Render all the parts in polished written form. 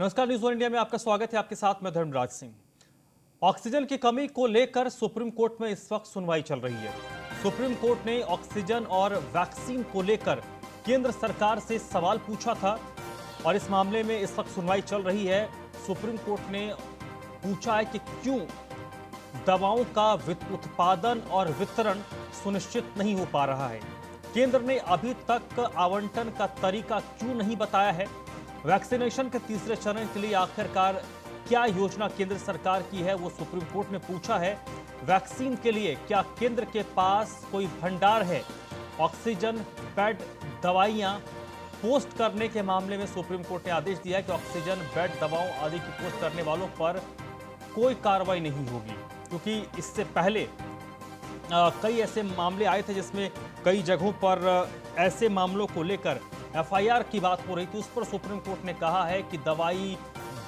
नमस्कार, news one India में आपका स्वागत है। आपके साथ मैं धर्मराज सिंह। ऑक्सीजन की कमी को लेकर सुप्रीम कोर्ट में इस वक्त सुनवाई चल रही है। सुप्रीम कोर्ट ने ऑक्सीजन और वैक्सीन को लेकर केंद्र सरकार से सवाल पूछा था और इस मामले में इस वक्त सुनवाई चल रही है। सुप्रीम कोर्ट ने पूछा है कि क्यों दवाओं का उत्पादन और वितरण सुनिश्चित नहीं हो पा रहा है। केंद्र ने अभी तक आवंटन का तरीका क्यों नहीं बताया है। वैक्सीनेशन के तीसरे चरण के लिए आखिरकार क्या योजना केंद्र सरकार की है, वो सुप्रीम कोर्ट ने पूछा है। वैक्सीन के लिए क्या केंद्र के पास कोई भंडार है। ऑक्सीजन, बेड, दवाइयां पोस्ट करने के मामले में सुप्रीम कोर्ट ने आदेश दिया है कि ऑक्सीजन, बेड, दवाओं आदि की पोस्ट करने वालों पर कोई कार्रवाई नहीं होगी, क्योंकि इससे पहले कई ऐसे मामले आए थे जिसमें कई जगहों पर ऐसे मामलों को लेकर एफआईआर की बात हो रही थी। उस पर सुप्रीम कोर्ट ने कहा है कि दवाई,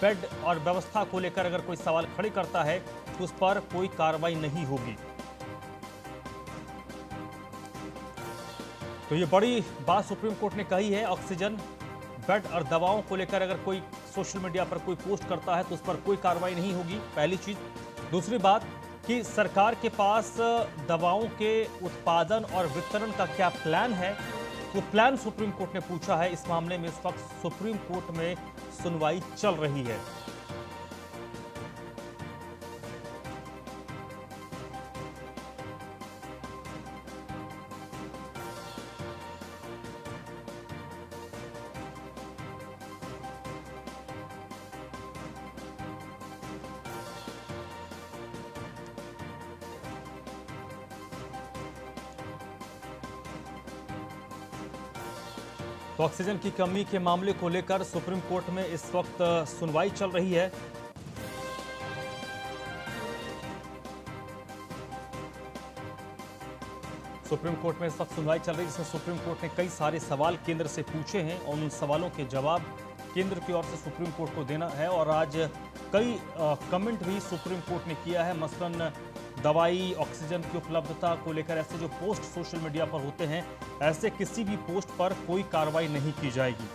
बेड और व्यवस्था को लेकर अगर कोई सवाल खड़े करता है तो उस पर कोई कार्रवाई नहीं होगी। तो ये बड़ी बात सुप्रीम कोर्ट ने कही है। ऑक्सीजन, बेड और दवाओं को लेकर अगर कोई सोशल मीडिया पर कोई पोस्ट करता है तो उस पर कोई कार्रवाई नहीं होगी, पहली चीज। दूसरी बात कि सरकार के पास दवाओं के उत्पादन और वितरण का क्या प्लान है, वो प्लान सुप्रीम कोर्ट ने पूछा है। इस मामले में इस वक्त सुप्रीम कोर्ट में सुनवाई चल रही है। तो ऑक्सीजन की कमी के मामले को लेकर सुप्रीम कोर्ट में इस वक्त सुनवाई चल रही है। सुप्रीम कोर्ट में इस वक्त सुनवाई चल रही है, जिसमें सुप्रीम कोर्ट ने कई सारे सवाल केंद्र से पूछे हैं और उन सवालों के जवाब केंद्र की ओर से सुप्रीम कोर्ट को देना है। और आज कई कमेंट भी सुप्रीम कोर्ट ने किया है। मसलन दवाई, ऑक्सीजन की उपलब्धता को लेकर ऐसे जो पोस्ट सोशल मीडिया पर होते हैं, ऐसे किसी भी पोस्ट पर कोई कार्रवाई नहीं की जाएगी।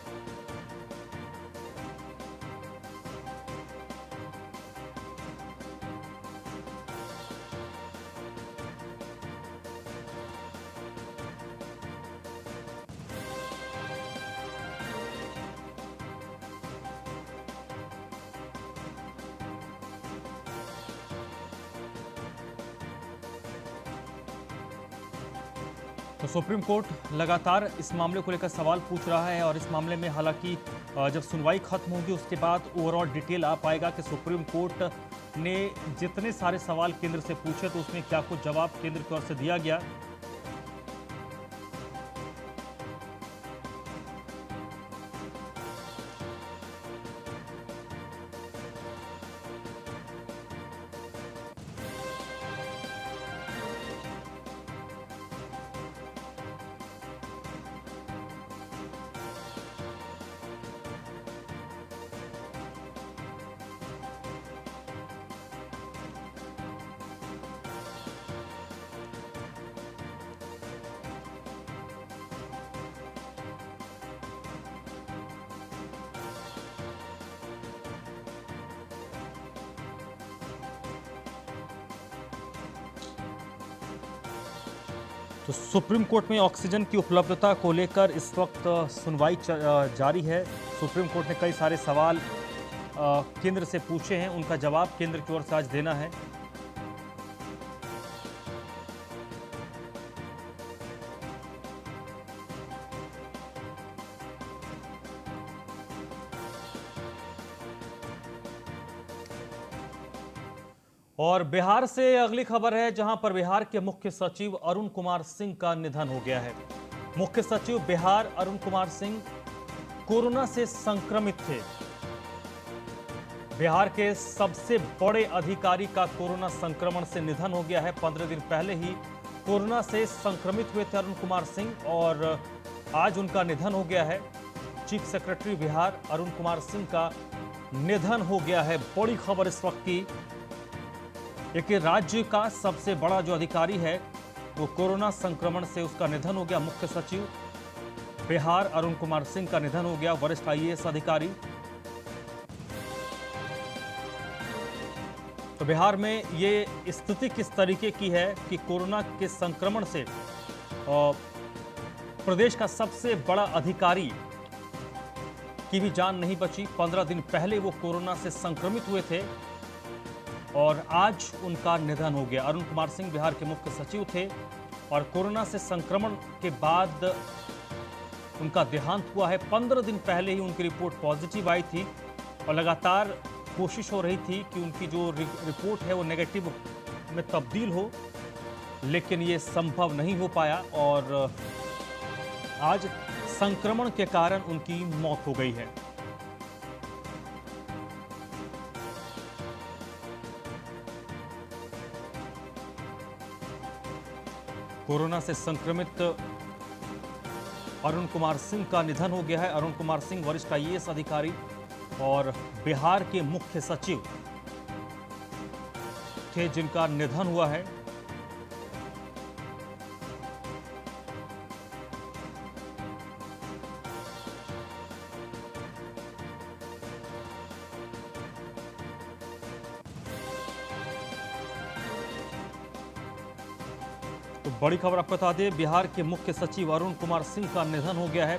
तो सुप्रीम कोर्ट लगातार इस मामले को लेकर सवाल पूछ रहा है और इस मामले में हालांकि जब सुनवाई खत्म होगी उसके बाद ओवरऑल डिटेल आ पाएगा कि सुप्रीम कोर्ट ने जितने सारे सवाल केंद्र से पूछे तो उसमें क्या कुछ जवाब केंद्र की ओर से दिया गया। तो सुप्रीम कोर्ट में ऑक्सीजन की उपलब्धता को लेकर इस वक्त सुनवाई जारी है। सुप्रीम कोर्ट ने कई सारे सवाल केंद्र से पूछे हैं, उनका जवाब केंद्र की ओर से आज देना है। और बिहार से अगली खबर है, जहां पर बिहार के मुख्य सचिव अरुण कुमार सिंह का निधन हो गया है। मुख्य सचिव बिहार अरुण कुमार सिंह कोरोना से संक्रमित थे। बिहार के सबसे बड़े अधिकारी का कोरोना संक्रमण से निधन हो गया है। 15 दिन पहले ही कोरोना से संक्रमित हुए थे अरुण कुमार सिंह और आज उनका निधन हो गया है। चीफ सेक्रेटरी बिहार अरुण कुमार सिंह का निधन हो गया है। बड़ी खबर इस वक्त की, एक राज्य का सबसे बड़ा जो अधिकारी है वो कोरोना संक्रमण से उसका निधन हो गया। मुख्य सचिव बिहार अरुण कुमार सिंह का निधन हो गया, वरिष्ठ आईएएस अधिकारी। तो बिहार में ये स्थिति किस तरीके की है कि कोरोना के संक्रमण से प्रदेश का सबसे बड़ा अधिकारी की भी जान नहीं बची। 15 दिन पहले वो कोरोना से संक्रमित हुए थे और आज उनका निधन हो गया। अरुण कुमार सिंह बिहार के मुख्य सचिव थे और कोरोना से संक्रमण के बाद उनका देहांत हुआ है। 15 दिन पहले ही उनकी रिपोर्ट पॉजिटिव आई थी और लगातार कोशिश हो रही थी कि उनकी जो रिपोर्ट है वो नेगेटिव में तब्दील हो, लेकिन ये संभव नहीं हो पाया और आज संक्रमण के कारण उनकी मौत हो गई है। कोरोना से संक्रमित अरुण कुमार सिंह का निधन हो गया है। अरुण कुमार सिंह वरिष्ठ आईएएस अधिकारी और बिहार के मुख्य सचिव थे जिनका निधन हुआ है। तो बड़ी खबर आपको बता दें, बिहार के मुख्य सचिव अरुण कुमार सिंह का निधन हो गया है।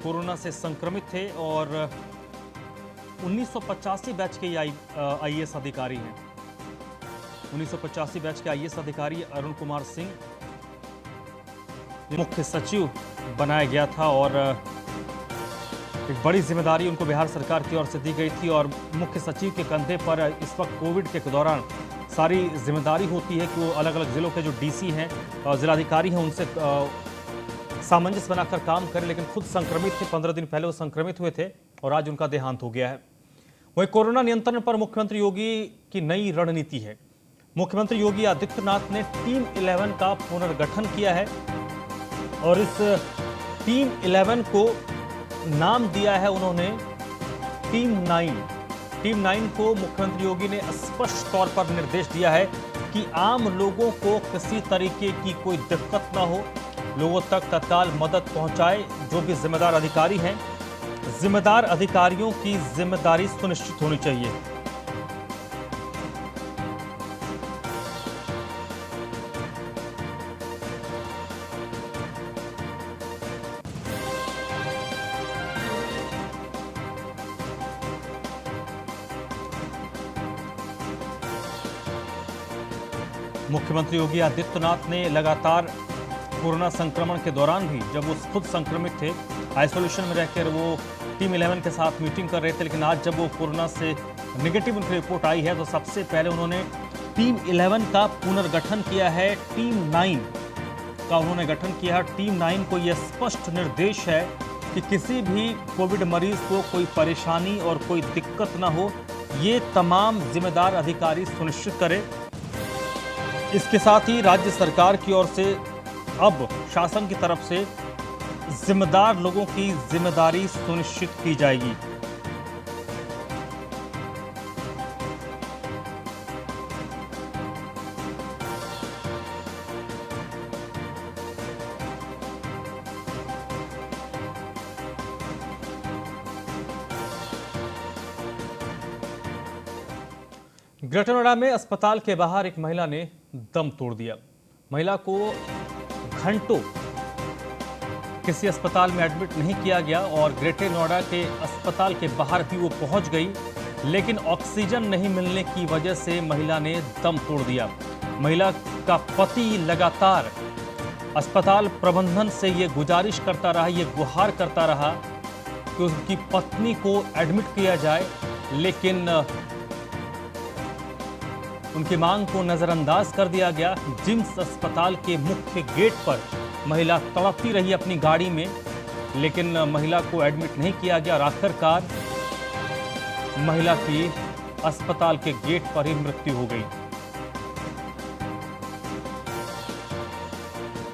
कोरोना से संक्रमित थे और 1985 बैच के आईएएस अधिकारी हैं। 1985 बैच के आईएएस अधिकारी अरुण कुमार सिंह मुख्य सचिव बनाया गया था और एक बड़ी जिम्मेदारी उनको बिहार सरकार की ओर से दी गई थी और मुख्य सचिव के कंधे पर इस वक्त कोविड के दौरान सारी जिम्मेदारी होती है कि वो अलग अलग जिलों के जो डीसी हैं और जिलाधिकारी हैं उनसे सामंजस्य बनाकर काम करें, लेकिन खुद संक्रमित थे। 15 दिन पहले वो संक्रमित हुए थे और आज उनका देहांत हो गया है। वहीं कोरोना नियंत्रण पर मुख्यमंत्री योगी की नई रणनीति है। मुख्यमंत्री योगी आदित्यनाथ ने टीम 11 का पुनर्गठन किया है और इस टीम 11 को नाम दिया है उन्होंने टीम 9। टीम 9 को मुख्यमंत्री योगी ने स्पष्ट तौर पर निर्देश दिया है कि आम लोगों को किसी तरीके की कोई दिक्कत ना हो, लोगों तक तत्काल मदद पहुंचाए। जो भी जिम्मेदार अधिकारी हैं, जिम्मेदार अधिकारियों की जिम्मेदारी सुनिश्चित होनी चाहिए। मुख्यमंत्री योगी आदित्यनाथ ने लगातार कोरोना संक्रमण के दौरान भी, जब वो खुद संक्रमित थे, आइसोलेशन में रहकर वो टीम 11 के साथ मीटिंग कर रहे थे, लेकिन आज जब वो कोरोना से नेगेटिव उनकी रिपोर्ट आई है तो सबसे पहले उन्होंने टीम 11 का पुनर्गठन किया है। टीम 9 का उन्होंने गठन किया है। टीम 9 को यह स्पष्ट निर्देश है कि किसी भी कोविड मरीज को कोई परेशानी और कोई दिक्कत ना हो, ये तमाम जिम्मेदार अधिकारी सुनिश्चित करें। इसके साथ ही राज्य सरकार की ओर से अब शासन की तरफ से जिम्मेदार लोगों की जिम्मेदारी सुनिश्चित की जाएगी। ग्रेटर नोएडा में अस्पताल के बाहर एक महिला ने दम तोड़ दिया। महिला को घंटों किसी अस्पताल में एडमिट नहीं किया गया और ग्रेटर नोएडा के अस्पताल के बाहर भी वो पहुंच गई, लेकिन ऑक्सीजन नहीं मिलने की वजह से महिला ने दम तोड़ दिया। महिला का पति लगातार अस्पताल प्रबंधन से ये गुजारिश करता रहा, ये गुहार करता रहा कि उसकी पत्नी को एडमिट किया जाए, लेकिन उनकी मांग को नजरअंदाज कर दिया गया। जिम्स अस्पताल के मुख्य गेट पर महिला तड़पती रही अपनी गाड़ी में, लेकिन महिला को एडमिट नहीं किया गया और आखिरकार महिला की अस्पताल के गेट पर ही मृत्यु हो गई।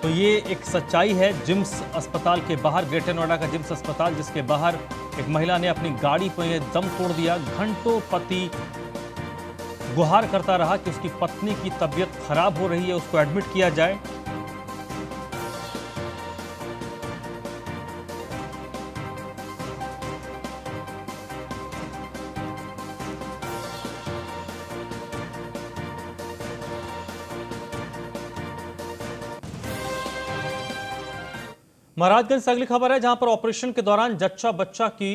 तो ये एक सच्चाई है। जिम्स अस्पताल के बाहर, ग्रेटर नोएडा का जिम्स अस्पताल, जिसके बाहर एक महिला ने अपनी गाड़ी पर दम तोड़ दिया। घंटों पति गुहार करता रहा कि उसकी पत्नी की तबीयत खराब हो रही है, उसको एडमिट किया जाए। महाराजगंज से अगली खबर है, जहां पर ऑपरेशन के दौरान जच्चा बच्चा की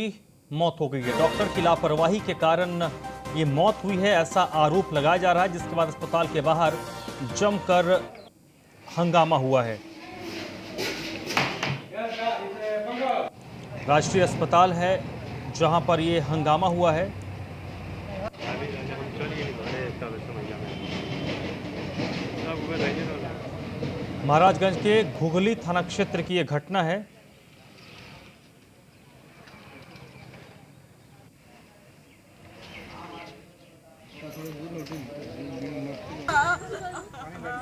मौत हो गई है। डॉक्टर की लापरवाही के कारण ये मौत हुई है, ऐसा आरोप लगाया जा रहा है, जिसके बाद अस्पताल के बाहर जमकर हंगामा हुआ है। राष्ट्रीय अस्पताल है जहां पर ये हंगामा हुआ है। महाराजगंज के घुघली थाना क्षेत्र की यह घटना है।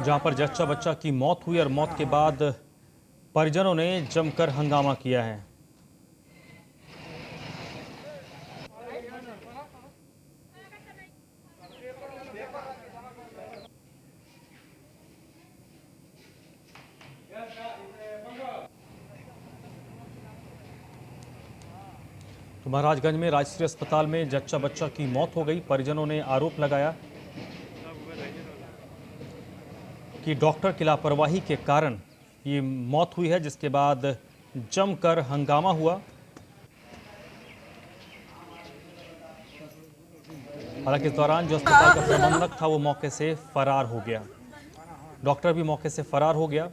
जहां पर जच्चा बच्चा की मौत हुई और मौत के बाद परिजनों ने जमकर हंगामा किया है। तो महाराजगंज में राष्ट्रीय अस्पताल में जच्चा बच्चा की मौत हो गई। परिजनों ने आरोप लगाया कि डॉक्टर की लापरवाही के कारण ये मौत हुई है, जिसके बाद जमकर हंगामा हुआ। हालांकि इस दौरान जो अस्पताल का प्रबंधक था वो मौके से फरार हो गया, डॉक्टर भी मौके से फरार हो गया।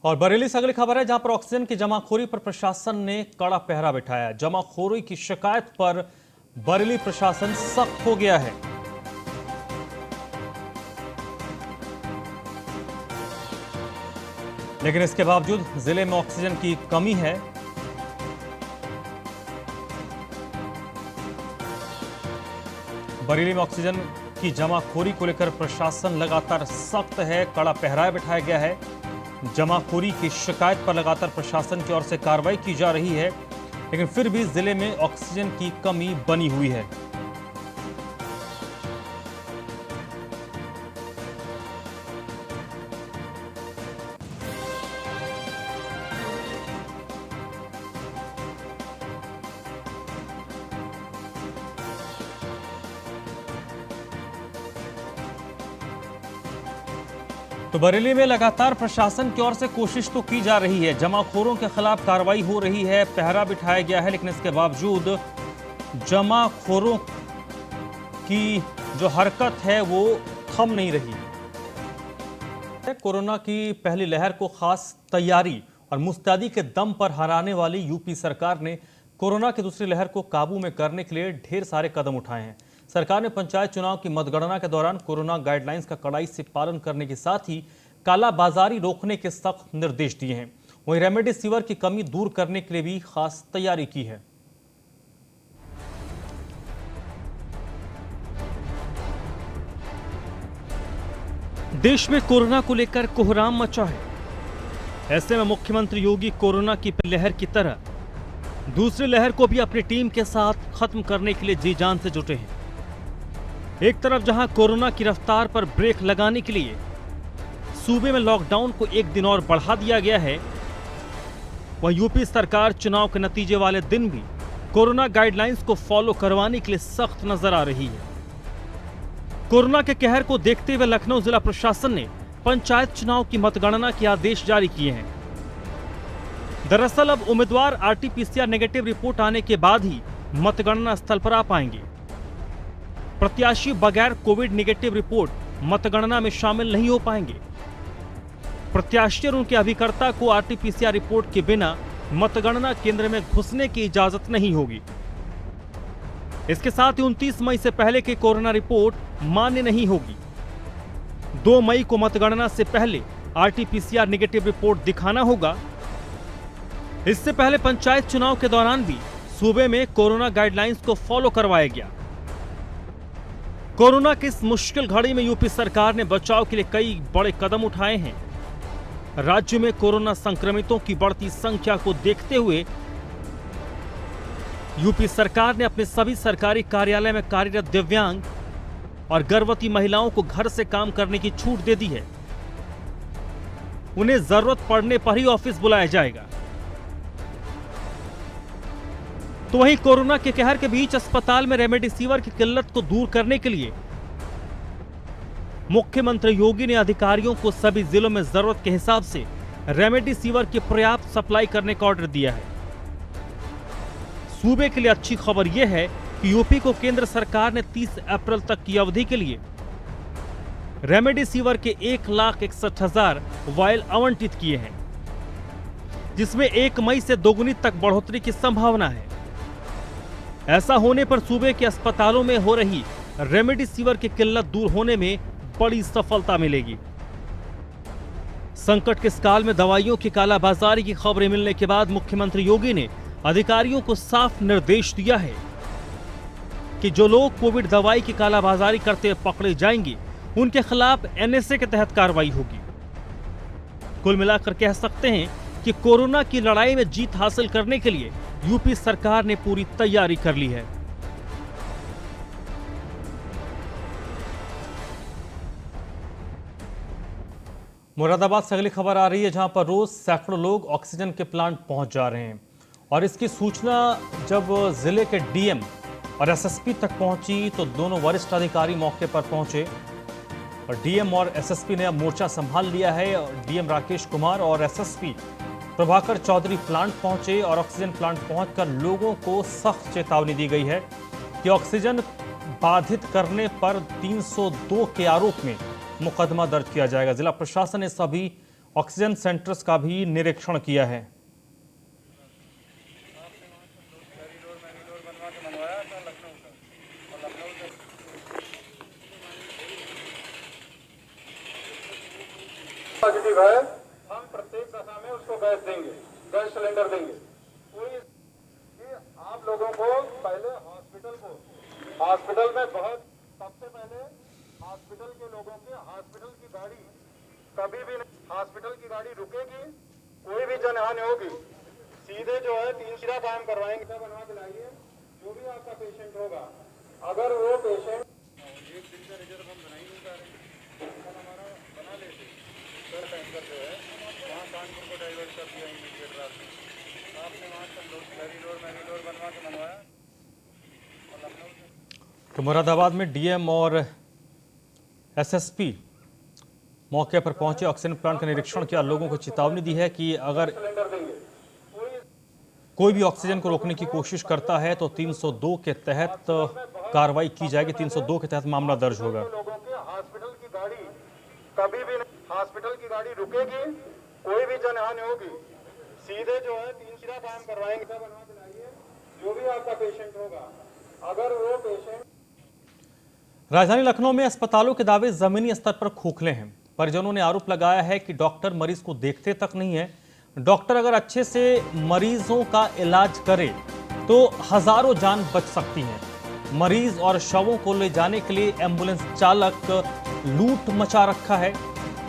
और बरेली से अगली खबर है, जहां पर ऑक्सीजन की जमाखोरी पर प्रशासन ने कड़ा पहरा बिठाया। जमाखोरी की शिकायत पर बरेली प्रशासन सख्त हो गया है। लेकिन इसके बावजूद जिले में ऑक्सीजन की कमी है। बरेली में ऑक्सीजन की जमाखोरी को लेकर प्रशासन लगातार सख्त है, कड़ा पहरा बिठाया गया है। जमाखोरी की शिकायत पर लगातार प्रशासन की ओर से कार्रवाई की जा रही है, लेकिन फिर भी जिले में ऑक्सीजन की कमी बनी हुई है। तो बरेली में लगातार प्रशासन की ओर से कोशिश तो की जा रही है, जमाखोरों के खिलाफ कार्रवाई हो रही है, पहरा बिठाया गया है, लेकिन इसके बावजूद जमाखोरों की जो हरकत है वो थम नहीं रही। कोरोना की पहली लहर को खास तैयारी और मुस्तैदी के दम पर हराने वाली यूपी सरकार ने कोरोना की दूसरी लहर को काबू में करने के लिए ढेर सारे कदम उठाए हैं। सरकार ने पंचायत चुनाव की मतगणना के दौरान कोरोना गाइडलाइंस का कड़ाई से पालन करने के साथ ही कालाबाजारी रोकने के सख्त निर्देश दिए हैं। वहीं रेमडेसिविर की कमी दूर करने के लिए भी खास तैयारी की है। देश में कोरोना को लेकर कोहराम मचा है। ऐसे में मुख्यमंत्री योगी कोरोना की लहर की तरह दूसरी लहर को भी अपनी टीम के साथ खत्म करने के लिए जी जान से जुटे हैं। एक तरफ जहां कोरोना की रफ्तार पर ब्रेक लगाने के लिए सूबे में लॉकडाउन को एक दिन और बढ़ा दिया गया है, वहीं यूपी सरकार चुनाव के नतीजे वाले दिन भी कोरोना गाइडलाइंस को फॉलो करवाने के लिए सख्त नजर आ रही है। कोरोना के कहर को देखते हुए लखनऊ जिला प्रशासन ने पंचायत चुनाव की मतगणना के आदेश जारी किए हैं। दरअसल अब उम्मीदवार आरटीपीसीआर नेगेटिव रिपोर्ट आने के बाद ही मतगणना स्थल पर आ पाएंगे। प्रत्याशी बगैर कोविड नेगेटिव रिपोर्ट मतगणना में शामिल नहीं हो पाएंगे। प्रत्याशी और उनके अभिकर्ता को आरटीपीसीआर रिपोर्ट के बिना मतगणना केंद्र में घुसने की इजाजत नहीं होगी। इसके साथ ही 29 मई से पहले की कोरोना रिपोर्ट मान्य नहीं होगी। 2 मई को मतगणना से पहले आरटीपीसीआर नेगेटिव रिपोर्ट दिखाना होगा। इससे पहले पंचायत चुनाव के दौरान भी सूबे में कोरोना गाइडलाइंस को फॉलो करवाया गया। कोरोना की इस मुश्किल घड़ी में यूपी सरकार ने बचाव के लिए कई बड़े कदम उठाए हैं। राज्य में कोरोना संक्रमितों की बढ़ती संख्या को देखते हुए यूपी सरकार ने अपने सभी सरकारी कार्यालय में कार्यरत दिव्यांग और गर्भवती महिलाओं को घर से काम करने की छूट दे दी है। उन्हें जरूरत पड़ने पर ही ऑफिस बुलाया जाएगा। तो वहीं कोरोना के कहर के बीच अस्पताल में रेमडेसिविर की किल्लत को दूर करने के लिए मुख्यमंत्री योगी ने अधिकारियों को सभी जिलों में जरूरत के हिसाब से रेमडेसिविर की पर्याप्त सप्लाई करने का ऑर्डर दिया है। सूबे के लिए अच्छी खबर यह है कि यूपी को केंद्र सरकार ने 30 अप्रैल तक की अवधि के लिए रेमडेसिविर के 1,61,000 वायल आवंटित किए हैं, जिसमें 1 मई से दोगुनी तक बढ़ोतरी की संभावना है। ऐसा होने पर सूबे के अस्पतालों में हो रही रेमडेसिविर की किल्लत दूर होने में बड़ी सफलता मिलेगी। संकट के इस काल में दवाइयों की कालाबाजारी की खबरें मिलने के बाद मुख्यमंत्री योगी ने अधिकारियों को साफ निर्देश दिया है कि जो लोग कोविड दवाई की कालाबाजारी करते पकड़े जाएंगे, उनके खिलाफ एनएसए के तहत कार्रवाई होगी। कुल मिलाकर कह सकते हैं कि कोरोना की लड़ाई में जीत हासिल करने के लिए यूपी सरकार ने पूरी तैयारी कर ली है। मुरादाबाद से अगली खबर आ रही है, जहां पर रोज सैकड़ों लोग ऑक्सीजन के प्लांट पहुंच जा रहे हैं और इसकी सूचना जब जिले के डीएम और एसएसपी तक पहुंची तो दोनों वरिष्ठ अधिकारी मौके पर पहुंचे और डीएम और एसएसपी ने अब मोर्चा संभाल लिया है। डीएम राकेश कुमार और एसएसपी प्रभाकर चौधरी प्लांट पहुंचे और ऑक्सीजन प्लांट पहुंचकर लोगों को सख्त चेतावनी दी गई है कि ऑक्सीजन बाधित करने पर 302 के आरोप में मुकदमा दर्ज किया जाएगा। जिला प्रशासन ने सभी ऑक्सीजन सेंटर्स का भी निरीक्षण किया है। पॉजिटिव है, हम प्रत्येक दशा में उसको गैस देंगे, गैस सिलेंडर देंगे। कोई आप लोगों को पहले हॉस्पिटल में बहुत सबसे पहले हॉस्पिटल के लोगों के हॉस्पिटल की गाड़ी कभी भी नहीं, हॉस्पिटल की गाड़ी रुकेगी, कोई भी जनहानि होगी, सीधे जो है 3 काम करवाएंगे, बनवा के लाइए। जो भी आपका पेशेंट होगा, अगर वो पेशेंट एक दिन का रिजर्व हम बना ही नहीं पा रहे, हमारा बना लेते सर, टैंकर जो है वहाँ कानपुर को डाइवर्ट कर दिया इमीडिएट रात में। आपने वहाँ से मैरीडोर बनवा के मंगवाया। तो मुरादाबाद में डीएम और एसएसपी मौके पर पहुंचे, ऑक्सीजन प्लांट का निरीक्षण किया, लोगों को चेतावनी दी है कि अगर कोई भी ऑक्सीजन को रोकने की कोशिश करता है तो 302 के तहत कार्रवाई की जाएगी। 302 के तहत मामला दर्ज होगा। लोगों के हॉस्पिटल की गाड़ी कभी भी नहीं, हॉस्पिटल की गाड़ी रुकेगी, कोई भी जनहानि होगी, सीधे जो है 3 काम करवाएंगे, बनवा के लाइए। जो भी आपका पेशेंट होगा, अगर वो पेशेंट। राजधानी लखनऊ में अस्पतालों के दावे जमीनी स्तर पर खोखले हैं। परिजनों ने आरोप लगाया है कि डॉक्टर मरीज को देखते तक नहीं है। डॉक्टर अगर अच्छे से मरीजों का इलाज करे तो हजारों जान बच सकती हैं। मरीज और शवों को ले जाने के लिए एम्बुलेंस चालक लूट मचा रखा है।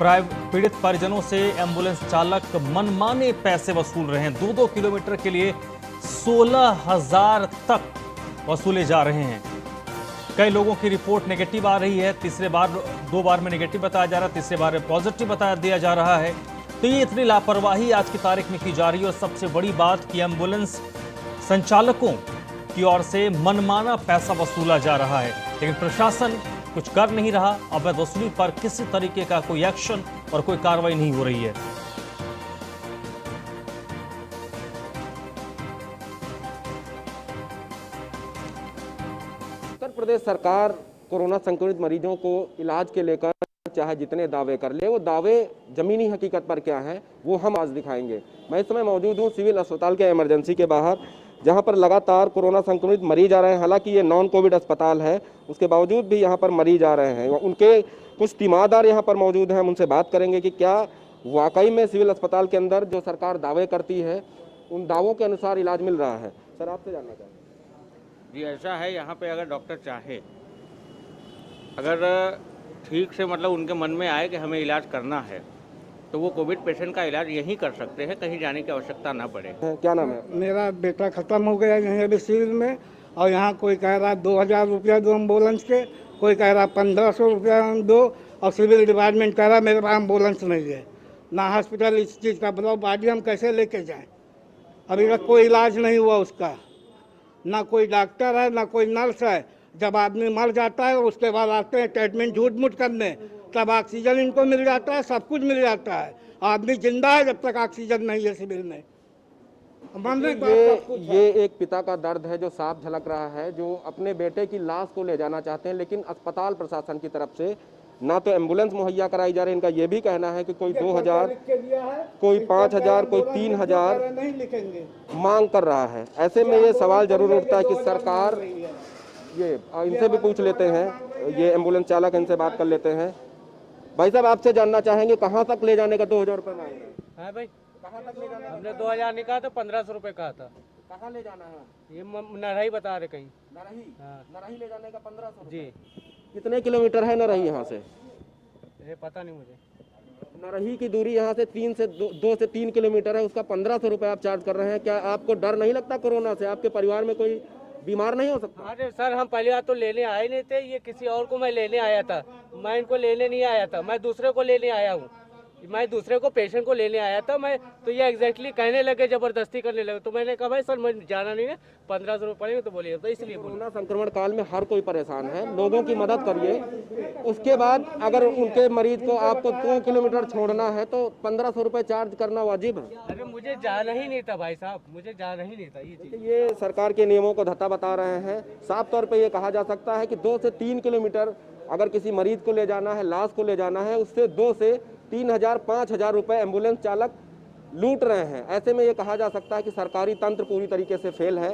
पीड़ित परिजनों से एम्बुलेंस चालक मनमाने पैसे वसूल रहे हैं। 2-2 किलोमीटर के लिए 16,000 तक वसूले जा रहे हैं। कई लोगों की रिपोर्ट नेगेटिव आ रही है। 2 बार में नेगेटिव बताया जा रहा है, तीसरे बार में पॉजिटिव बता दिया जा रहा है। तो ये इतनी लापरवाही आज की तारीख में की जा रही है। और सबसे बड़ी बात कि एम्बुलेंस संचालकों की ओर से मनमाना पैसा वसूला जा रहा है, लेकिन प्रशासन कुछ कर नहीं रहा। अवैध वसूली पर किसी तरीके का कोई एक्शन और कोई कार्रवाई नहीं हो रही है। उत्तर प्रदेश सरकार कोरोना संक्रमित मरीजों को इलाज के लेकर चाहे जितने दावे कर ले, वो दावे जमीनी हकीकत पर क्या है वो हम आज दिखाएंगे। मैं इस समय मौजूद हूँ सिविल अस्पताल के इमरजेंसी के बाहर, जहाँ पर लगातार कोरोना संक्रमित मरीज आ रहे हैं। हालांकि ये नॉन कोविड अस्पताल है, उसके बावजूद भी यहाँ पर मरीज आ रहे हैं। उनके कुछ तीमारदार यहाँ पर मौजूद हैं, हम उनसे बात करेंगे कि क्या वाकई में सिविल अस्पताल के अंदर जो सरकार दावे करती है उन दावों के अनुसार इलाज मिल रहा है। सर, आपसे जानना चाहेंगे। जी, ऐसा है, यहाँ पे अगर डॉक्टर चाहे, अगर ठीक से मतलब उनके मन में आए कि हमें इलाज करना है, तो वो कोविड पेशेंट का इलाज यहीं कर सकते हैं, कहीं जाने की आवश्यकता ना पड़े। क्या नाम है? मेरा बेटा ख़त्म हो गया यहीं अभी सिविल में, और यहाँ कोई कह रहा 2,000 रुपया दो एम्बुलेंस के, कोई कह रहा 1,500 रुपया दो, और सिविल डिपार्टमेंट कह रहा मेरे पास एम्बुलेंस नहीं है, ना हॉस्पिटल इस चीज़ का। बताओ, बॉडी हम कैसे लेके जाएं? अभी तक कोई इलाज नहीं हुआ उसका। ना कोई डॉक्टर है ना कोई नर्स है। जब आदमी मर जाता है उसके बाद आते हैं ट्रीटमेंट झूठ मूठ करने, तब ऑक्सीजन इनको मिल जाता है, सब कुछ मिल जाता है। आदमी जिंदा है जब तक ऑक्सीजन नहीं है सिविल में। मरने के बाद सब कुछ है। ये एक पिता का दर्द है जो साफ झलक रहा है, जो अपने बेटे की लाश को ले जाना चाहते हैं, लेकिन अस्पताल प्रशासन की तरफ से ना तो एम्बुलेंस मुहैया कराई जा रही है। इनका ये भी कहना है कि कोई 2000, कोई 5000, कोई 3000 नहीं लिखेंगे। मांग कर रहा है। ऐसे में ये सवाल जरूर उठता है कि सरकार, ये इनसे भी पूछ लेते हैं, ये एम्बुलेंस चालक, इनसे बात कर लेते हैं। भाई साहब, आपसे जानना चाहेंगे कहाँ तक ले जाने का 2000 रुपये मांग रहे हैं? है भाई, कहाँ तक ले जाना है? हमने 2000 निकाला था, 1500 रुपये कहा था। कहाँ ले जाना है? ये नरही बता रहे कहीं। नरही? हाँ। नरही ले जाने का 1500 जी, कितने किलोमीटर है नरही यहाँ से? ये पता नहीं मुझे। नरही की दूरी यहाँ से 2 से 3 किलोमीटर है, उसका 1500 रुपये आप चार्ज कर रहे हैं। क्या आपको डर नहीं लगता कोरोना से? आपके परिवार में कोई बीमार नहीं हो सकता? अरे सर, हम पहली बार तो लेने आए नहीं थे, ये किसी और को मैं लेने आया था। मैं इनको लेने नहीं आया था, मैं दूसरे को लेने आया हूँ। मैं दूसरे को पेशेंट को लेने आया था मैं, तो ये एग्जैक्टली कहने लगे, जबरदस्ती करने लगे। तो मैंने कहा भाई सर मैं जाना नहीं है, 1500 रुपये पड़ेंगे। तो बोलिए, तो इसलिए बोला। कोरोना संक्रमण काल में हर कोई परेशान है, लोगों की मदद करिए। उसके बाद अगर उनके मरीज को आपको 2 किलोमीटर छोड़ना है तो 1500 रुपये चार्ज करना वाजिब है। अरे मुझे जाना ही नहीं था भाई साहब, मुझे जाना ही नहीं था। ये चीज़ ये सरकार के नियमों को धत्ता बता रहे हैं। साफ तौर पे ये कहा जा सकता है कि 2 से 3 किलोमीटर अगर किसी मरीज को ले जाना है, लाश को ले जाना है, उससे 2 से 3000, 5000 रुपये एम्बुलेंस चालक लूट रहे हैं। ऐसे में ये कहा जा सकता है कि सरकारी तंत्र पूरी तरीके से फेल है।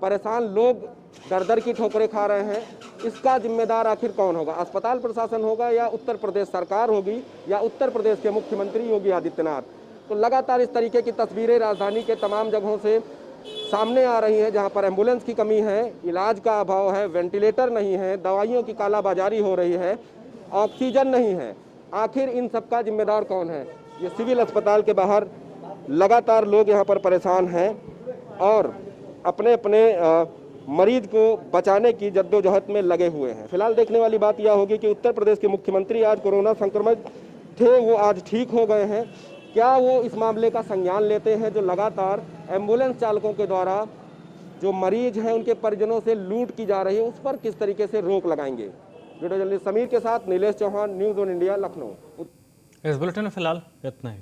परेशान लोग दर की ठोकरें खा रहे हैं। इसका जिम्मेदार आखिर कौन होगा? अस्पताल प्रशासन होगा या उत्तर प्रदेश सरकार होगी या उत्तर प्रदेश के मुख्यमंत्री योगी आदित्यनाथ? तो लगातार इस तरीके की तस्वीरें राजधानी के तमाम जगहों से सामने आ रही हैं, जहां पर एम्बुलेंस की कमी है, इलाज का अभाव है, वेंटिलेटर नहीं है, दवाइयों की कालाबाजारी हो रही है, ऑक्सीजन नहीं है। आखिर इन सब का जिम्मेदार कौन है? ये सिविल अस्पताल के बाहर लगातार लोग यहाँ पर परेशान हैं और अपने अपने मरीज को बचाने की जद्दोजहद में लगे हुए हैं। फिलहाल देखने वाली बात यह होगी कि उत्तर प्रदेश के मुख्यमंत्री आज कोरोना संक्रमित थे, वो आज ठीक हो गए हैं। क्या वो इस मामले का संज्ञान लेते हैं जो लगातार एम्बुलेंस चालकों के द्वारा जो मरीज हैं उनके परिजनों से लूट की जा रही है, उस पर किस तरीके से रोक लगाएंगे? वीडियो जर्नलिस्ट समीर के साथ Nilesh Chauhan, news on India, Lucknow. इस बुलेटिन में फिलहाल इतना ही।